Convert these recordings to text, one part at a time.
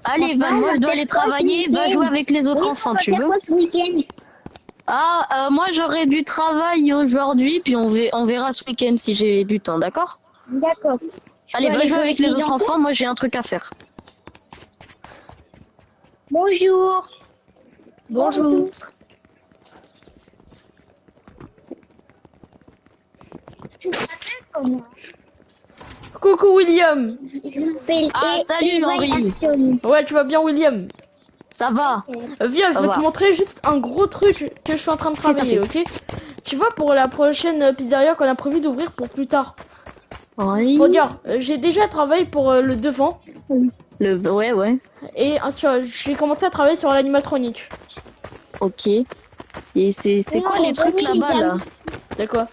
Allez, Van, moi je dois aller travailler, va jouer avec les autres enfants, tu veux? Quoi ce week-end? Ah, moi j'aurai du travail aujourd'hui, puis on verra ce week-end si j'ai du temps, d'accord? D'accord. Allez, va jouer avec les autres enfants, moi j'ai un truc à faire. Bonjour. Bonjour. Tu m'appelles comment? Coucou William. Je m'appelle Ah, salut, Henri. Ouais, tu vas bien William? Ça va? Viens, je vais te montrer juste un gros truc que je suis en train de travailler, ok? Tu vois, pour la prochaine pizzeria qu'on a prévu d'ouvrir pour plus tard. Oui. Regarde, j'ai déjà travaillé pour le devant. Ouais. Et j'ai commencé à travailler sur l'animatronique. Ok. Et c'est quoi les trucs là-bas, là? D'accord.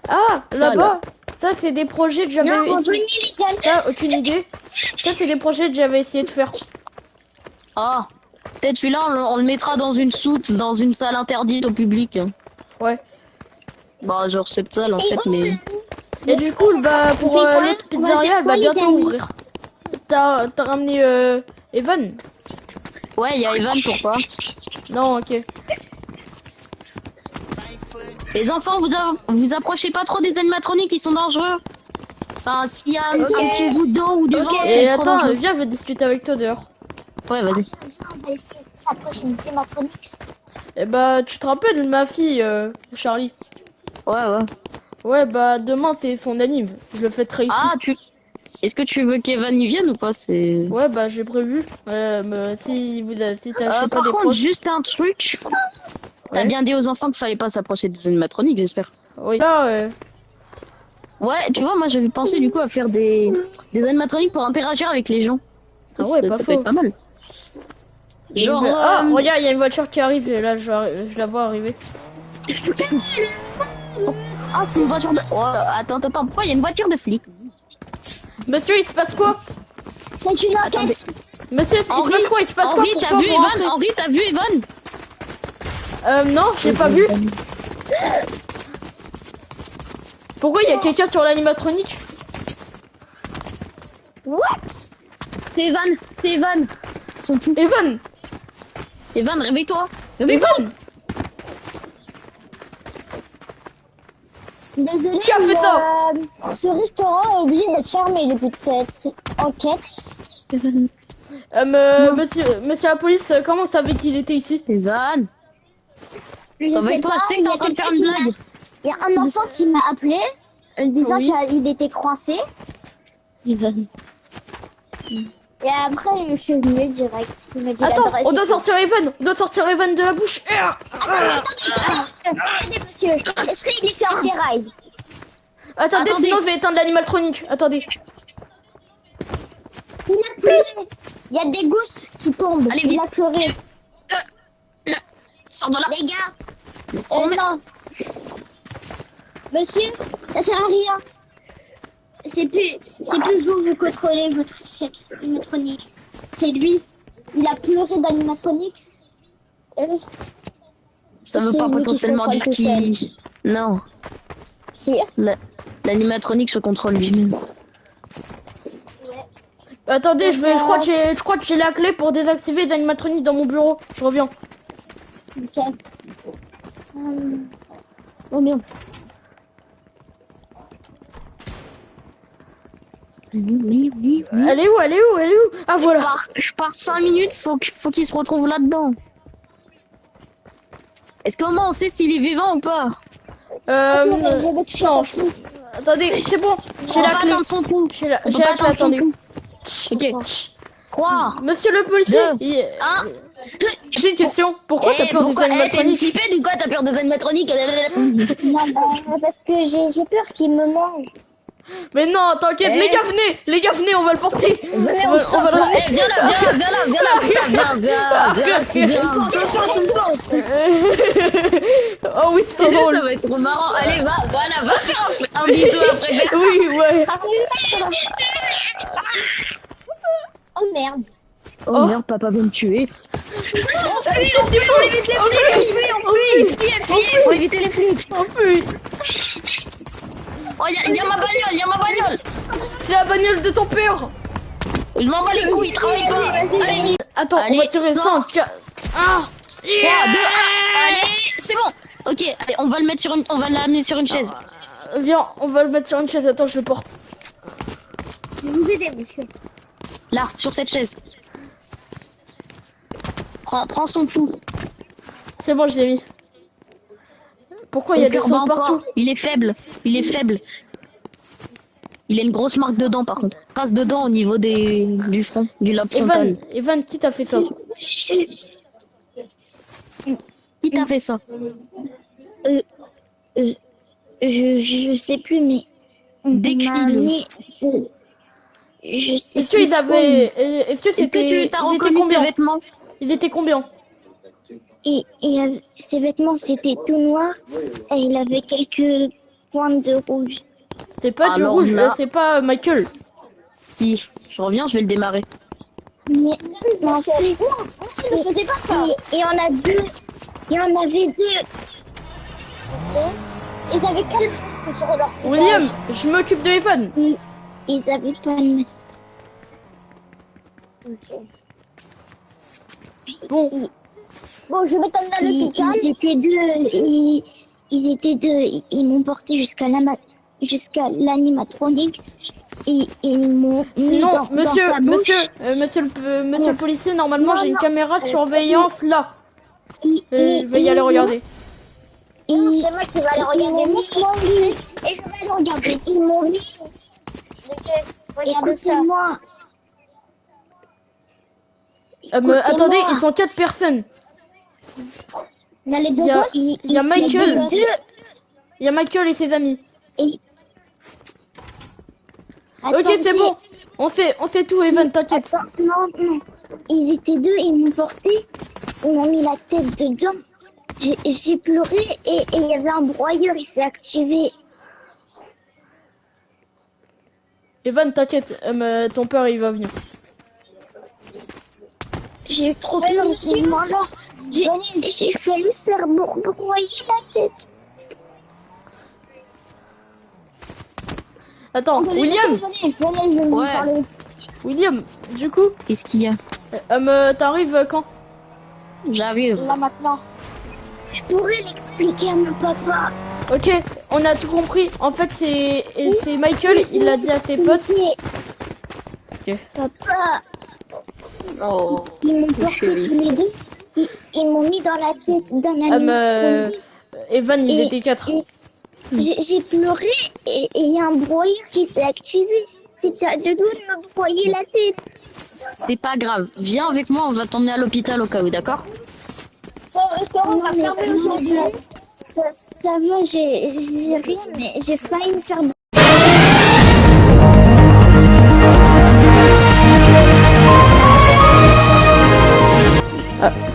Ah, là-bas, ça c'est des projets que j'avais essayé. Ça, aucune idée. Ça c'est des projets que j'avais essayé de faire. Ah, peut-être celui-là, on le mettra dans une soute, dans une salle interdite au public. Ouais. Bah, genre cette salle en fait, mais... Et du coup, bah, pour l'autre pizzeria, elle va bientôt ouvrir. T'as ramené Evan? Ouais, il y a Evan, pourquoi? Non, ok. Les enfants, vous approchez pas trop des animatroniques, ils sont dangereux. Enfin, s'il y a un petit bout d'eau ou du vent, Et c'est trop attends, dangereux. viens, je vais discuter avec toi dehors. Ouais, vas-y. On va essayer de s'approcher des animatronics. Et bah, tu te rappelles de ma fille, Charlie? Ouais. Ouais, bah, demain c'est son anniv. Je le fêterai ici. Ah, est-ce que tu veux qu'Evan y vienne ou pas? C'est... Ouais, bah, j'ai prévu. Mais si t'achetez pas par des contre, proches. juste un truc. T'as Ouais. bien dit aux enfants qu'il fallait pas s'approcher des animatroniques, j'espère. Oui. Là, Ouais, tu vois, moi j'avais pensé du coup à faire des animatroniques pour interagir avec les gens. Ah ouais, pas ça peut faux. être pas mal. Genre... Ah, regarde, il y a une voiture qui arrive. Et là, je la vois arriver. Ah, c'est une voiture de... Oh, attends, pourquoi il y a une voiture de flic? Monsieur, il se passe quoi? C'est une enquête. Monsieur, il se passe quoi? Il se passe quoi? Henri, Pourquoi t'as vu vous Evan? rentrez? Henri, t'as vu Evan? Non, j'ai pas vu. Pourquoi il y a quelqu'un sur l'animatronique? What? C'est Evan, Ils sont tous. Evan! Evan, réveille-toi. Réveille-toi. Evan! Désolé, Qui a fait ça? ce restaurant a oublié d'être fermé depuis cette enquête. Monsieur la police, comment vous savez qu'il était ici? Evan. Je sais Réveille-toi, pas, je sais que t'es en train de faire une blague. Il y a un enfant qui m'a appelé disant Oui. qu'il était coincé. Evan. Et après, je suis venu direct. Il m'a dit Attends, l'adresse on et doit tout. sortir Evan! On doit sortir Evan de la bouche! Attendez, monsieur. Est-ce qu'il est fait en ferraille? Attendez, Attendez. sinon je vais éteindre l'animatronique. Attendez. Il a pleuré. Il y a des gousses qui tombent. Allez, Il vite. a pleuré. Sors de là. Les gars, non. Monsieur, ça sert à rien. C'est plus vous contrôlez votre animatronics. C'est lui. Il a pleuré d'animatronics. Ça veut C'est pas lui qui potentiellement contrôle dire tout qu'il... Non. Si. L'animatronique se contrôle lui-même. Attendez, je crois que j'ai la clé pour désactiver l'animatronique dans mon bureau. Je reviens. Ok. Oh merde. Elle est où? Ah voilà. Je pars 5 minutes, faut qu'il se retrouve là-dedans. Est-ce qu'au moins on sait s'il est vivant ou pas? Non, attendez, c'est bon. J'ai la clé. Attendre son coup. J'ai la On peut clé, pas attendre son attendez. coup. Ok. 3, Monsieur le policier, 1. j'ai une question. Pourquoi t'as peur des T'es une animatroniques? flippette ou quoi? T'as peur des animatroniques? Non, parce que j'ai peur qu'il me mange. Mais non, t'inquiète, les gars venez, on va le porter. Venez, on va le ramener. viens là, c'est ça, viens. Oh oui, c'est trop drôle. Ça va être trop marrant. Allez, va faire un bisou après. Oui, ouais. Oh merde. Oh merde, papa veut me tuer. On fuit. Faut éviter les flics. On fuit. Oh, y a ma bagnole. C'est la bagnole de ton père. Je m'en bats les couilles, travaille pas. Allez, vite. Attends, on Allez, va tirer ça en cas. Ah 3, 2, 1. Allez, c'est bon. Ok, allez, on va le mettre sur une, on va l'amener sur une chaise. Viens, on va le mettre sur une chaise. Attends, je le porte. Je vais vous aider, monsieur. Là, sur cette chaise. Prends son pouls. C'est bon, je l'ai mis. Pourquoi Son il y a des cœur sons bat partout? encore. Il est faible. Il est faible. Il a une grosse marque dedans, par contre. Trace dedans au niveau du front, du lobe frontal. Evan, qui t'a fait ça? Qui t'a fait ça? Je sais plus, mais. Décris-le. Je sais Est-ce qu'ils plus avaient. Est-ce que Est-ce que c'était. tu t'as Ils étaient reconnu ses combien? vêtements? Ils étaient combien? Et ses vêtements c'était tout noir et il avait quelques pointes de rouge. C'est pas du Alors rouge, là- c'est pas Michael. Si, je reviens, je vais le démarrer. Mais en fait, ne faisait pas ça. Et on a deux. Il y en avait deux. Ils avaient quel masque sur leur visage? William, je m'occupe de Evan. Ils avaient pas de masque. Bon, Bon, je vais t'emmener à l'hôpital. Ils étaient deux. Ils m'ont porté jusqu'à l'animatronics et ils m'ont mis sinon, dans sa bouche. monsieur le policier, normalement Non, j'ai une non. caméra de surveillance là. Je Je vais y aller regarder. C'est moi qui vais aller regarder. Et je vais aller regarder. Ils m'ont mis. Écoutez-moi. Attendez, ils sont 4 personnes. Il y a les deux Il y a- gosses. il y a Ils Michael. sont deux. Il y a Michael et ses amis. Attends, Ok, c'est bon. On fait tout, Evan, t'inquiète. Attends, non. Ils étaient deux, ils m'ont porté. Ils m'ont mis la tête dedans. J'ai pleuré et il y avait un broyeur, il s'est activé. Evan, t'inquiète, ton père il va venir. J'ai eu trop peur à ce moment-là. J'ai failli faire broyer la tête. Attends, William, Venez, Ouais. parler. William, du coup, Qu'est-ce qu'il y a? t'arrives quand? J'arrive. Là maintenant. Je pourrais l'expliquer à mon papa. Ok, on a tout compris. En fait, c'est Michael, il l'a dit à ses potes. Ok. Papa, Oh. ils m'ont porté tous les deux. Ils m'ont mis dans la tête d'un animatronique. Evan, il Et- était 4. J'ai pleuré et il y a un broyeur qui s'est activé. C'était à deux doigts de me broyer la tête. C'est pas grave. Viens avec moi, on va t'emmener à l'hôpital au cas où, d'accord? Ce restaurant va fermer aujourd'hui. Ça va, j'ai rien, mais j'ai failli me faire.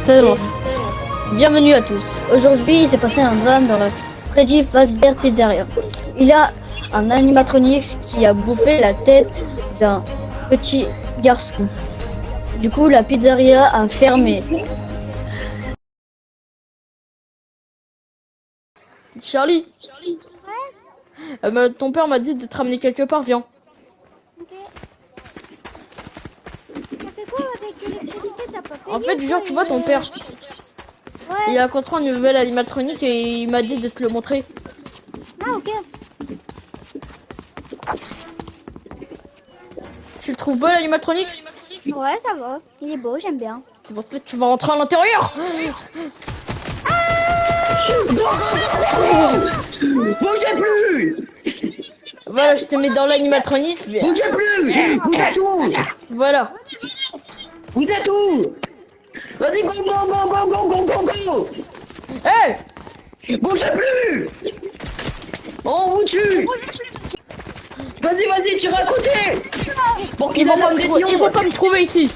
Ça lance. Bienvenue à tous. Aujourd'hui, il s'est passé un drame dans la Freddy Fazbear Pizzeria. Il y a un animatronics qui a bouffé la tête d'un petit garçon. Du coup, la pizzeria a fermé. Charlie. Ton père m'a dit de te ramener quelque part, viens. En fait, genre, tu vois ton père. Il a construit un nouvel animatronique et il m'a dit de te le montrer. Ah, ok. Tu le trouves beau l'animatronique? Ouais, ça va. Il est beau, j'aime bien. C'est pour ça que tu vas rentrer à l'intérieur. Bougez plus! Voilà, je te mets dans l'animatronique. Bougez plus! Vous êtes où? Voilà. Vous êtes où? Vas-y, go, go, go, go, go, go, go, go! Hey, Bougez plus! On vous tue! Vas-y, vas-y, tire à côté! Pour ils qu'il vont ait pas la me pression! ils vont pas me trouver ici.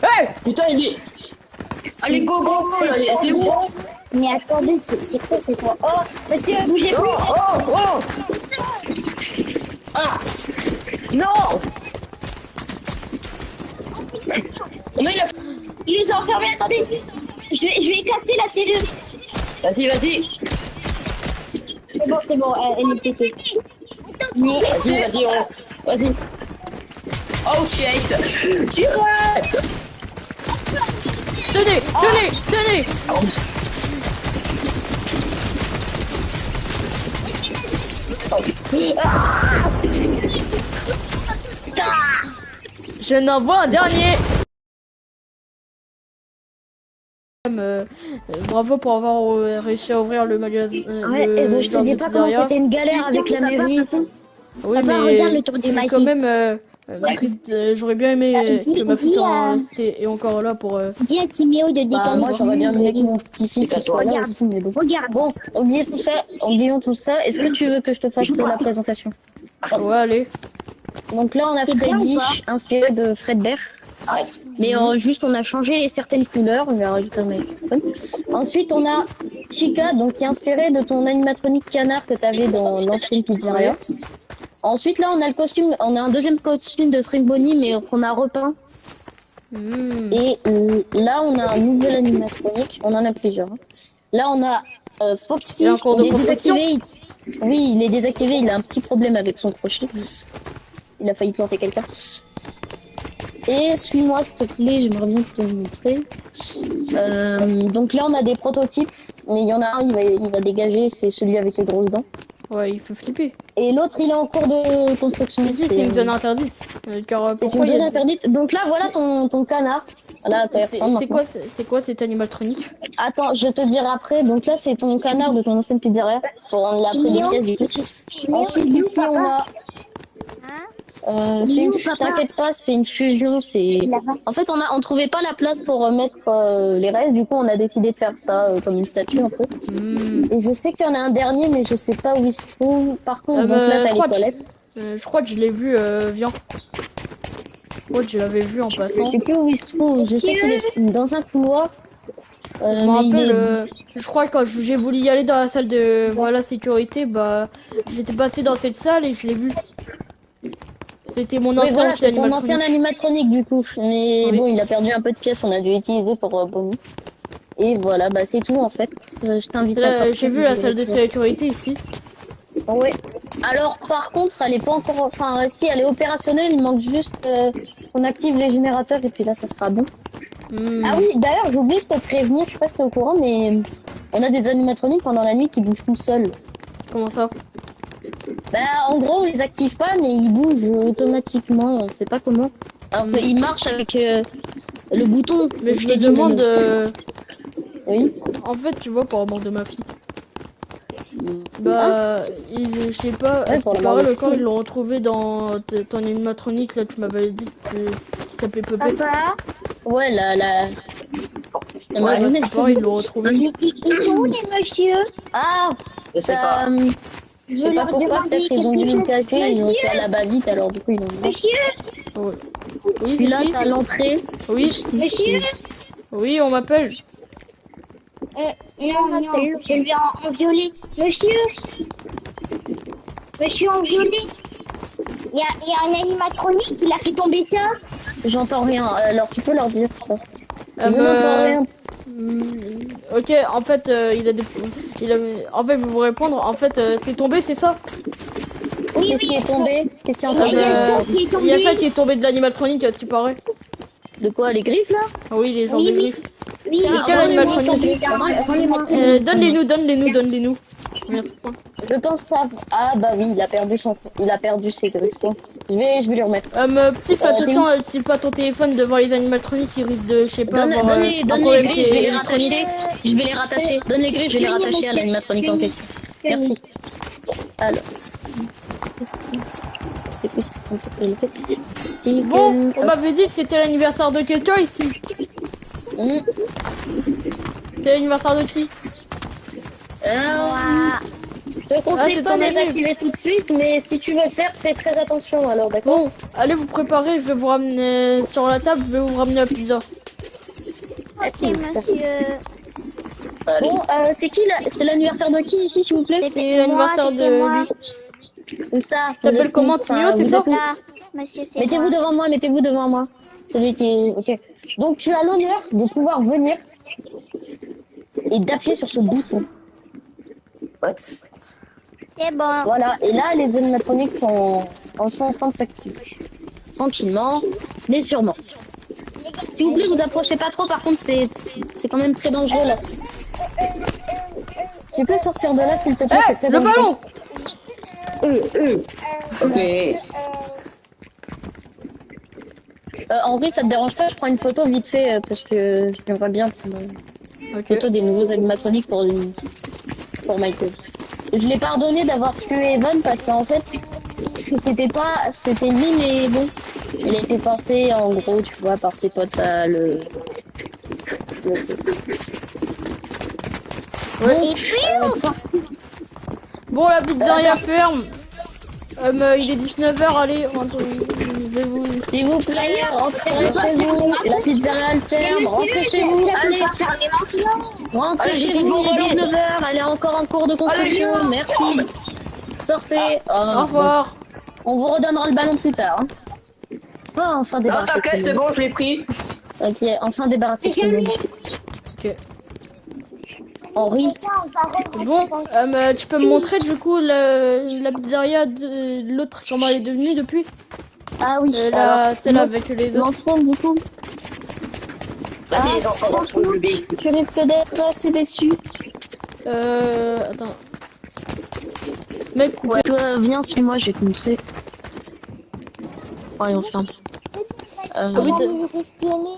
Hey, Putain, il est... Allez, go, go, go, là, c'est où? Mais attendez, c'est quoi, c'est quoi? Oh, monsieur, bougez plus. Oh! Ah! Non! Non, Il les a enfermés, attendez. Je vais casser la cellule. Vas-y, vas-y! C'est bon, elle est pétée. Mais Vas-y, vas-y, vas-y! Oh shit. Tirez. Tenez, tenez. Je n'envoie un dernier. Bravo pour avoir réussi à ouvrir le magasin. Ouais, et ben, je te dis pas comment c'était une galère avec la mairie et tout. Oui, Papa, mais regarde le tour du c'est maïs. quand même triste. J'aurais bien aimé dis- que ma fille dis à- est encore là pour. Dis à Timéo de décaler. Bah, moi, j'aurais bien aimé que mon petit-fils C'est à toi. soit là aussi, mais bon. Regarde. Bon, oublions tout ça. Est-ce que tu veux que je te fasse la présentation? Ouais, allez. Donc là, on a C'est bien Freddy, ou pas inspiré de Fredbear. Mais juste, on a changé les certaines couleurs. On lui a rajouté un microphone. Ensuite, on a Chica, donc qui est inspiré de ton animatronique canard que tu avais dans l'ancienne pizzeria. Ensuite, là, on a le costume, on a un deuxième costume de String Bonnie, mais qu'on a repeint. Hmm. Et là, on a un nouvel animatronique. On en a plusieurs. Hein. Là, on a Foxy. Il y a un cours de Il est construction. désactivé. Oui, il est désactivé. Il a un petit problème avec son crochet. Il a failli planter quelqu'un. Et suis-moi, s'il te plaît. J'aimerais bien te montrer. Donc là, on a des prototypes. Mais il y en a un, il va dégager. C'est celui avec les grosses dents. Ouais, il fait flipper. Et l'autre, il est en cours de construction. Ici, c'est une zone interdite. Car C'est une pourquoi il y zone a... interdite. Donc là, voilà ton canard. Voilà à quoi il ressemble maintenant. C'est quoi cet animatronique? Attends, je te dirai après. Donc là, c'est ton canard de ton ancienne pizzeria. Pour rendre la pièce du coup. Ensuite, ici, on a... c'est une... T'inquiète pas, c'est une fusion. C'est... En fait, on trouvait pas la place pour mettre les restes. Du coup, on a décidé de faire ça comme une statue un peu. Hmm. Et je sais qu'il y en a un dernier, mais je sais pas où il se trouve. Par contre, donc là, t'as les toilettes. Je crois que je l'ai vu, viens. Je crois que je l'avais vu en Je passant. sais plus où il se trouve. Je sais qu'il est dans un couloir. Je me mais il rappelle, est- je crois que quand j'ai voulu y aller dans la salle de voilà sécurité, bah j'étais passé dans cette salle et je l'ai vu. C'était mon Oui, ancien voilà, c'est ton animatronique. ancien animatronique du coup. Mais Oui. bon, il a perdu un peu de pièces, on a dû utiliser pour Bonnie. Et voilà, bah c'est tout en fait. Je t'invite à Là, sortir. j'ai vu si la tu salle de veux. sécurité ici. Oui. Alors par contre, elle est pas encore. Enfin, si elle est opérationnelle, il manque juste qu'on active les générateurs et puis là, ça sera bon. Hmm. Ah oui, d'ailleurs, j'ai oublié de te prévenir, je sais pas si t'es au courant, mais on a des animatroniques pendant la nuit qui bougent tout seuls. Comment ça? Bah, en gros, on les active pas, mais ils bougent automatiquement, on sait pas comment. Alors qu'ils marchent avec le bouton. Mais que je t'ai me dit, demande, Oui. en fait, tu vois, pour la mort de ma fille. Bah, je sais pas, Ouais, à ce pour qui la mort paraît, de le corps, ils l'ont retrouvé dans ton animatronique, là, tu m'avais dit qui s'appelait Puppet. Papa, Ouais, la Ouais, bah, marionnette. ce corps, ils l'ont retrouvé. ils sont où les messieurs? Ah, Je sais pas. je sais pas pourquoi, peut-être ils ont dû le cacher, ils ont fait à la va-vite, alors du coup ils l'ont mis. Monsieur, Ouais. Oui, Puis c'est là, qui? t'as l'entrée. Oui, monsieur. oui, on m'appelle. Non, je lui en violet. Monsieur, en violet. Il y a un animatronique qui l'a fait tomber ça. J'entends rien, alors tu peux leur dire. Je Euh, n'entends rien. Ok, en fait, en fait, je vais vous répondre. En fait, c'est tombé, c'est ça? Oui, Qu'est-ce qui est tombé? Qu'est-ce qui est en Il train y a ça de... qui est Il y a tombé. ça qui est tombé de l'animatronique, à ce qui paraît. De quoi, les griffes là? Ah oui, les gens Oui, des oui. griffes. Oui, quel animatronique? Rendez-moi. Donne-les-nous. Merci. Je pense ça. Ah bah oui, il a perdu ses griffes. Je vais lui remettre. Petit, fais attention, si pas ton téléphone devant les animatroniques, ils risquent de, je sais pas, Donne avoir les un problème griffes, je vais les électronique. rattacher. Je vais les rattacher. Donne les griffes, je vais les rattacher à l'animatronique en question. Merci. Alors. Bon, on m'avait dit que c'était l'anniversaire de quelqu'un ici. C'est l'anniversaire de qui? Je te conseille c'est pas de ton les ami. activer tout de suite, mais si tu veux le faire, fais très attention alors, d'accord? Bon, allez vous préparer, je vais vous ramener sur la table, je vais vous ramener la pizza. Ok, monsieur. Bon, c'est qui là? C'est l'anniversaire de qui ici, s'il vous plaît? C'est l'anniversaire de lui. Où ça? T'appelles comment, Timio, c'est ça? Là, monsieur, c'est Mettez-vous devant moi. Celui qui est... Ok. Donc tu as l'honneur de pouvoir venir et d'appuyer sur ce bouton. C'est bon. Voilà. Et là, les animatroniques sont en train de s'activer. tranquillement, mais sûrement. S'il vous plaît, vous approchez pas trop, par contre, c'est quand même très dangereux là. Tu peux sortir de là, s'il te plaît, c'est très Le dangereux. ballon. Ok. Henri, ça te dérange pas, je prends une photo vite fait, parce que j'aimerais bien prendre une Ok. photo des nouveaux animatroniques pour Michael. Je l'ai pardonné d'avoir tué Evan parce qu'en fait, c'était lui, mais bon, il a été forcé, en gros, tu vois, par ses potes à Ouais. Bon, la pizzeria ferme. Il est 19h, allez, je vais vous... S'il vous plaît, rentrez chez vous. La pizzeria elle ferme, rentrez chez vous. Allez, rentrez chez vous, il est 19h, elle est encore en cours de construction. Merci. Sortez. Au revoir. On vous redonnera le ballon plus tard. Hein. Oh, enfin Non, débarrassé. t'inquiète, c'est bon, je l'ai pris. Ok, enfin débarrassé de ce monde. Ok. Henri, Bon, tu peux me montrer du coup la pizzeria de l'autre, comment elle est devenue depuis? ah oui, Celle avec les autres. l'ancienne du coup. Vas-y, les enfants, on trouve le véhicule. Tu risques d'être assez déçu. Attends. Mec, Ouais. Toi, viens, suis-moi, je vais te montrer. Allez, on ferme. oui, espionner.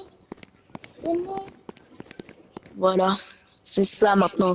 Voilà, c'est ça maintenant.